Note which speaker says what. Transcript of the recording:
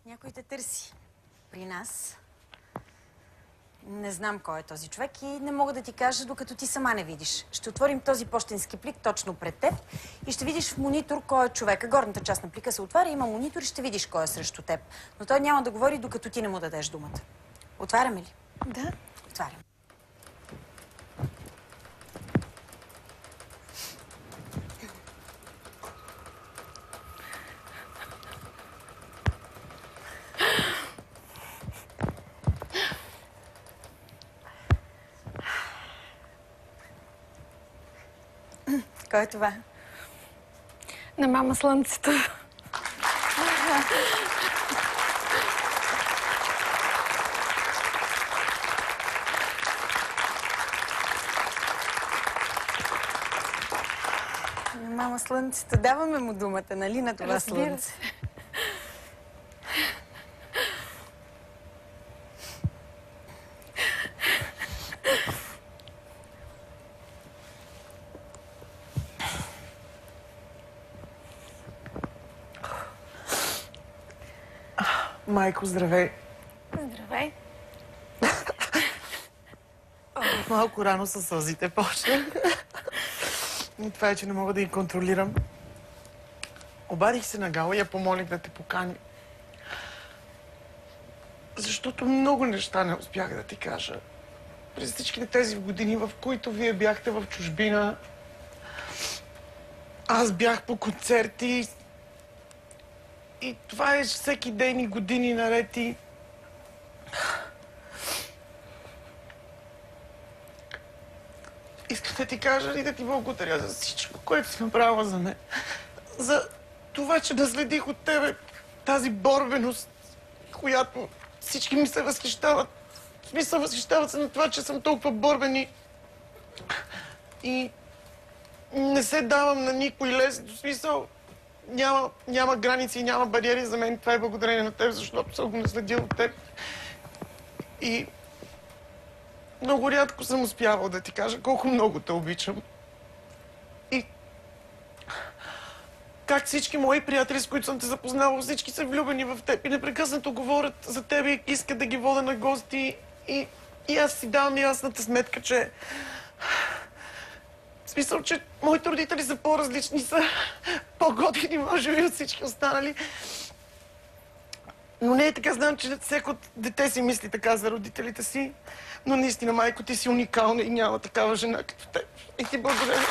Speaker 1: Някой те търси при нас. Не знам кой е този човек и не мога да ти кажа, докато ти сама не видиш. Ще отворим този пощенски плик точно пред теб и ще видиш в монитор кой е човека. Горната част на плика се отваря, има монитор и ще видиш кой е срещу теб. Но той няма да говори, докато ти не му дадеш думата. Отваряме ли?
Speaker 2: Да.
Speaker 1: Отварям. Кой е това?
Speaker 2: На мама Слънцето.
Speaker 1: На мама Слънцето. Даваме му думата, нали, на това слънце?
Speaker 3: Майко, здравей.
Speaker 2: Здравей.
Speaker 3: Малко рано със сълзите почна. И това е, че не мога да ги контролирам. Обадих се на Гала и я помолих да те покани. Защото много неща не успях да ти кажа. През всичките тези години, в които вие бяхте в чужбина, аз бях по концерти. И това е всеки ден и години наред и... Искам да ти кажа и да ти благодаря за всичко, което си направила за мен. За това, че наследих от тебе тази борбеност, която всички ми се възхищават. В смисъл, възхищават се на това, че съм толкова борбен и не се давам на никой лес. В смисъл, няма граници и няма бариери за мен. Това е благодарение на теб, защото съм го наследил от теб. И много рядко съм успявал да ти кажа колко много те обичам. И как всички мои приятели, с които съм те запознавал, всички са влюбени в теб и непрекъснато говорят за теб и искат да ги водя на гости. И аз си давам ясната сметка, че... В смисъл, че моите родители са по-различни, са по-готини, може би, от всички останали. Но не е така, знам, че всеко дете си мисли така за родителите си. Но наистина, майко, ти си уникална и няма такава жена като теб. И ти благодаря.